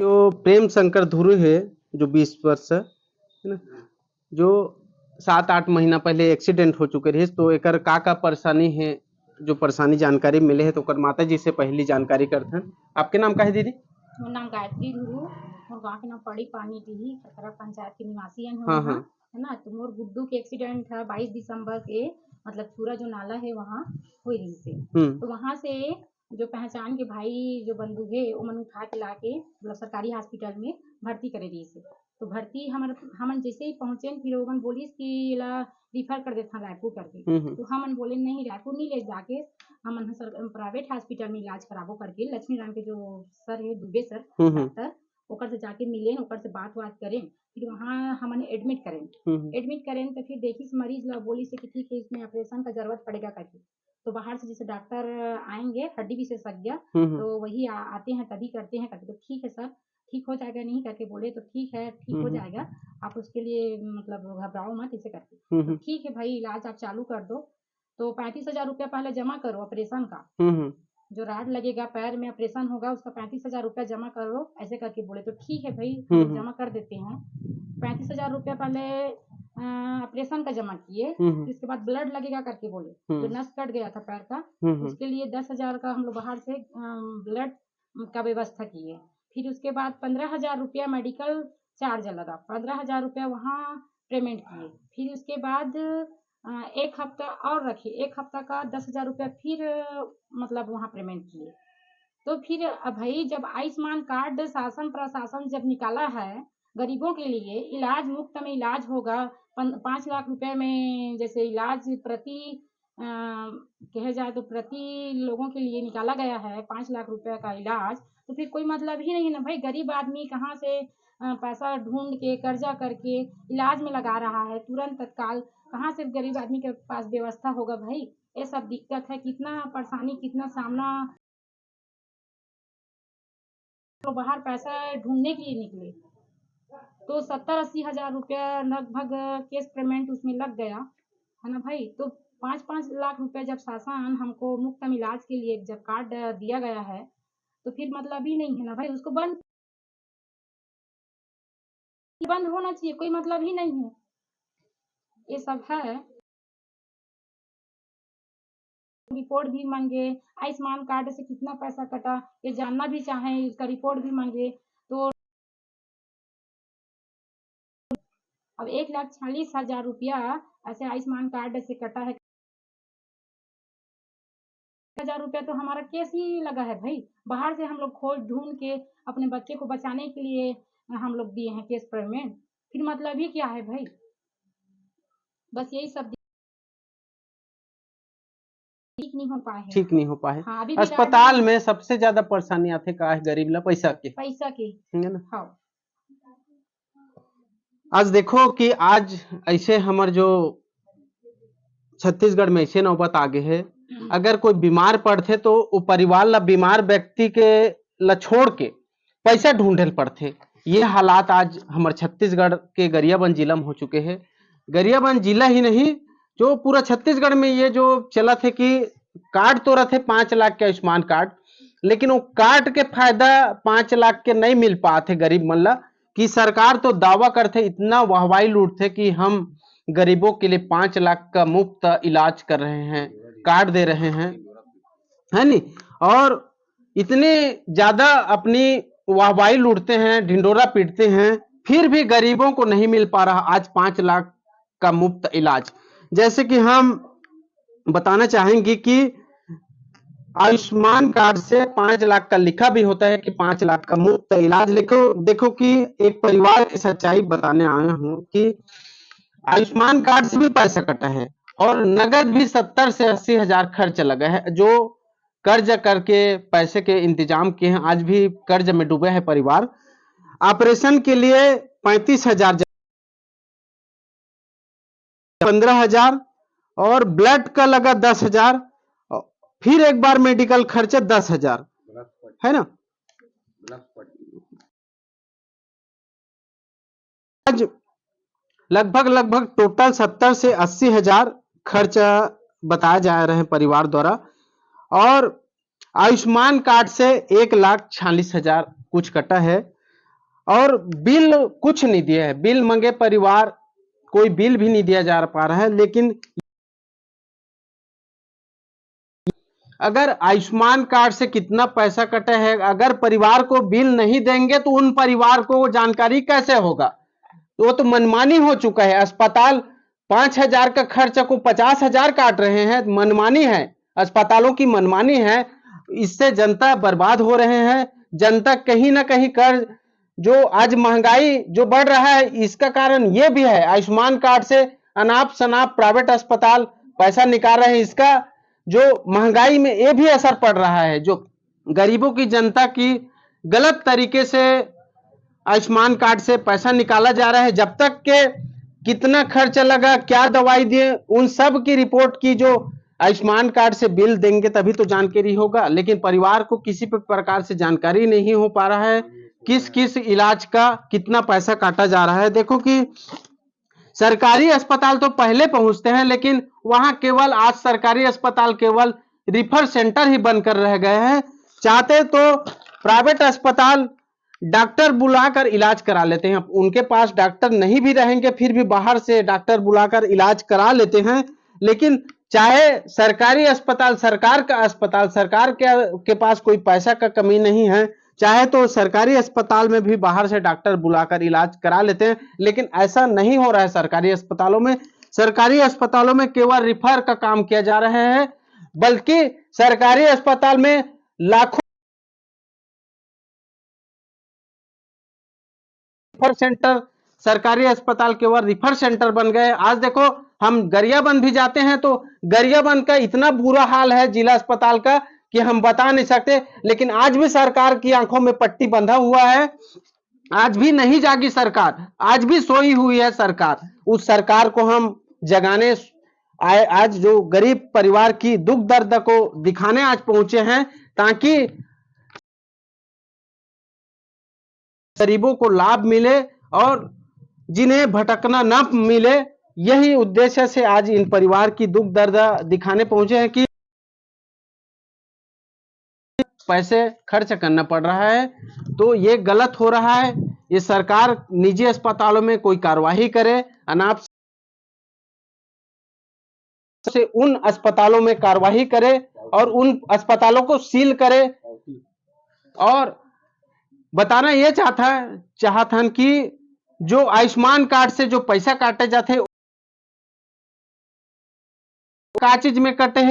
जो प्रेम शंकर धुरु है, जो 20 वर्ष है ना, जो 7-8 महीना पहले एक्सीडेंट हो चुके रहे, तो एकर का परेशानी है, जो परेशानी जानकारी मिले है तो ओकर माता जी से पहली जानकारी करथन। आपके नाम का है दीदी? मोर नाम गायत्री धुरु, मोर गाँव के नाम पड़ी पानी टीही, खतरा पंचायत के निवासी हन हाँ हम हाँ। यहाँ, है ना। तो मोर गुड्डू के एक्सीडेंट था 22 दिसंबर के, मतलब पूरा जो नाला है वहाँ हुई रही से। तो वहाँ से जो पहचान के भाई जो बंधु है ओमन उठा के लाके मतलब सरकारी हॉस्पिटल में भर्ती करे रही से। तो भर्ती हमन जैसे ही पहुँचे फिर ओमन बोलिस कि एला रिफर कर देथा रायपुर करके। तो हमन बोले नहीं, रायपुर नहीं ले जाके हमन प्राइवेट हॉस्पिटल में इलाज कराबो करके लक्ष्मी राम के जो सर है दुबे सर डॉक्टर, ओकर से जाके मिलें, ओकर से बात करें, फिर वहाँ हमन एडमिट करें तो फिर देखिस मरीज ला बोली से कि ठीक है इसमें ऑपरेशन का जरूरत पड़ेगा करके। तो बाहर से जैसे डॉक्टर आएंगे हड्डी विशेषज्ञ, तो वही आते हैं तभी करते हैं करके। तो ठीक है सर, ठीक हो जाएगा नहीं करके बोले, तो ठीक है ठीक हो जाएगा, आप उसके लिए मतलब घबराओ मत इसे करके। तो ठीक है भाई इलाज आप चालू कर दो, तो 35,000 रुपया पहले जमा करो ऑपरेशन का, जो राड लगेगा पैर में ऑपरेशन होगा उसका 35,000 रुपया जमा करो ऐसे करके बोले। तो ठीक है भाई हम लोग जमा कर देते हैं। 35,000 रुपया पहले ऑपरेशन का जमा किए, फिर उसके बाद ब्लड लगेगा करके बोले, जो नस कट गया था पैर का, उसके लिए 10,000 का हम लोग बाहर से ब्लड का व्यवस्था किए। फिर उसके बाद 15,000 रुपया मेडिकल चार्ज लगा, 15,000 रुपया वहाँ पेमेंट किए। फिर उसके बाद एक हफ्ता और रखे, एक हफ्ता का 10,000 रुपया फिर मतलब वहाँ पेमेंट किए। तो फिर भाई जब आयुष्मान कार्ड शासन प्रशासन जब निकाला है गरीबों के लिए इलाज मुफ्त में इलाज होगा, 5 लाख रुपए में जैसे इलाज प्रति कहे जाए तो प्रति लोगों के लिए निकाला गया है 5 लाख रुपए का इलाज, तो फिर कोई मतलब ही नहीं है ना भाई। गरीब आदमी कहाँ से पैसा ढूंढ के कर्जा करके इलाज में लगा रहा है, तुरंत तत्काल कहाँ से गरीब आदमी के पास व्यवस्था होगा भाई। ये सब दिक्कत है, कितना परेशानी कितना सामना, तो बाहर पैसा ढूंढने के लिए निकले तो 70-80 हजार रुपया लगभग केस पेमेंट उसमें लग गया है ना भाई। तो 5-5 लाख रुपया जब शासन हमको मुफ्त इलाज के लिए जब कार्ड दिया गया है, तो फिर मतलब ही नहीं है ना भाई, उसको बंद होना चाहिए, कोई मतलब ही नहीं है। ये सब है, रिपोर्ट भी मांगे, आयुष्मान कार्ड से कितना पैसा कटा ये जानना भी चाहें, इसका रिपोर्ट भी मांगे। तो अब 1,40,000 रुपया ऐसे आयुष्मान कार्ड से कटा है, 1,000 रुपया तो हमारा केस ही लगा है भाई। बाहर से हम लोग खोज ढूंढ के अपने बच्चे को बचाने के लिए हम लोग दिए हैं केस पेमेंट, फिर मतलब ही क्या है भाई। बस यही सब ठीक नहीं हो पाए हैं। ठीक नहीं हो पाए। हाँ, अभी अस्पताल में सबसे ज्यादा परेशानी आते का है गरीब ला पैसा के है ना। हाँ। आज देखो कि आज ऐसे हमारे जो छत्तीसगढ़ में ऐसे नौबत आगे है, अगर कोई बीमार पड़ते तो वो परिवार ला बीमार व्यक्ति के ला छोड़ के पैसा ढूंढे पड़ते। ये हालात आज हमारे छत्तीसगढ़ के गरियाबंद जिला में हो चुके हैं। गरियाबंद जिला ही नहीं, जो पूरा छत्तीसगढ़ में ये जो चला थे कि कार्ड तो रहे 5 लाख के आयुष्मान कार्ड, लेकिन वो कार्ड के फायदा 5 लाख के नहीं मिल पाते गरीब मन ला। कि सरकार तो दावा करते इतना वाहवाही लूटते कि हम गरीबों के लिए 5 लाख का मुफ्त इलाज कर रहे हैं, कार्ड दे रहे हैं, है नी। और इतने ज्यादा अपनी वाहवाही लूटते हैं, ढिंडोरा पीटते हैं, फिर भी गरीबों को नहीं मिल पा रहा आज 5 लाख का मुफ्त इलाज। जैसे कि हम बताना चाहेंगे कि आयुष्मान कार्ड से 5 लाख का लिखा भी होता है कि 5 लाख का मुफ्त इलाज। देखो कि एक परिवार की सच्चाई बताने आया हूं कि आयुष्मान कार्ड से भी पैसा कटा है और नगद भी 70 से 80 हजार खर्च लगा है। जो कर्ज करके पैसे के इंतजाम किए हैं आज भी कर्ज में डूबे है परिवार। ऑपरेशन के लिए 35,000, 15,000 और ब्लड का लगा 10,000, फिर एक बार मेडिकल खर्चे 10,000, है ना। आज लगभग टोटल 70 से 80 हजार खर्चा बताया जा रहे हैं परिवार द्वारा। और आयुष्मान कार्ड से 1,40,000 कुछ कटा है। और बिल कुछ नहीं दिया है। बिल मंगे परिवार कोई बिल भी नहीं दिया जा पा रहा है। लेकिन अगर आयुष्मान कार्ड से कितना पैसा कटे है, अगर परिवार को बिल नहीं देंगे तो उन परिवार को जानकारी कैसे होगा? तो वो तो मनमानी हो चुका है। अस्पताल 5,000 का खर्च को 50,000 काट रहे हैं, मनमानी है, अस्पतालों की मनमानी है। इससे जनता बर्बाद हो रहे हैं। जनता कहीं ना कहीं कर्ज, जो आज महंगाई जो बढ़ रहा है, इसका कारण ये भी है। आयुष्मान कार्ड से अनाप शनाप प्राइवेट अस्पताल पैसा निकाल रहे हैं। इसका जो महंगाई में ये भी असर पड़ रहा है, जो गरीबों की जनता की गलत तरीके से आयुष्मान कार्ड से पैसा निकाला जा रहा है। जब तक के कितना खर्च लगा, क्या दवाई दिए, उन सब की रिपोर्ट की जो आयुष्मान कार्ड से बिल देंगे तभी तो जानकारी होगा। लेकिन परिवार को किसी भी प्रकार से जानकारी नहीं हो पा रहा है किस किस इलाज का कितना पैसा काटा जा रहा है। देखो कि सरकारी अस्पताल तो पहले पहुंचते हैं, लेकिन वहां केवल आज सरकारी अस्पताल केवल रिफर सेंटर ही बनकर रह गए हैं। चाहते तो प्राइवेट अस्पताल डॉक्टर बुलाकर इलाज करा लेते हैं। उनके पास डॉक्टर नहीं भी रहेंगे फिर भी बाहर से डॉक्टर बुलाकर इलाज करा लेते हैं। लेकिन चाहे सरकारी अस्पताल, सरकार का अस्पताल, सरकार के पास कोई पैसा का कमी नहीं है, चाहे तो सरकारी अस्पताल में भी बाहर से डॉक्टर बुलाकर इलाज करा लेते हैं। लेकिन ऐसा नहीं हो रहा है सरकारी अस्पतालों में। सरकारी अस्पतालों में केवल रिफर का काम किया जा रहा है, बल्कि सरकारी अस्पताल में लाखों रिफर सेंटर, सरकारी अस्पताल केवल रिफर सेंटर बन गए। आज देखो हम गरियाबंद भी जाते हैं तो गरियाबंद का इतना बुरा हाल है जिला अस्पताल का कि हम बता नहीं सकते। लेकिन आज भी सरकार की आंखों में पट्टी बंधा हुआ है, आज भी नहीं जागी सरकार, आज भी सोई हुई है सरकार। उस सरकार को हम जगाने आज जो गरीब परिवार की दुख दर्द को दिखाने आज पहुंचे हैं, ताकि गरीबों को लाभ मिले और जिन्हें भटकना न मिले। यही उद्देश्य से आज इन परिवार की दुख दर्द दिखाने पहुंचे हैं कि पैसे खर्च करना पड़ रहा है तो ये गलत हो रहा है। ये सरकार निजी अस्पतालों में कोई कार्रवाई करे, अनाप से उन अस्पतालों में कार्रवाई करे और उन अस्पतालों को सील करे। और बताना ये चाहता कि जो आयुष्मान कार्ड से जो पैसा काटे जाते हैं, क्या चीज में कटे हैं?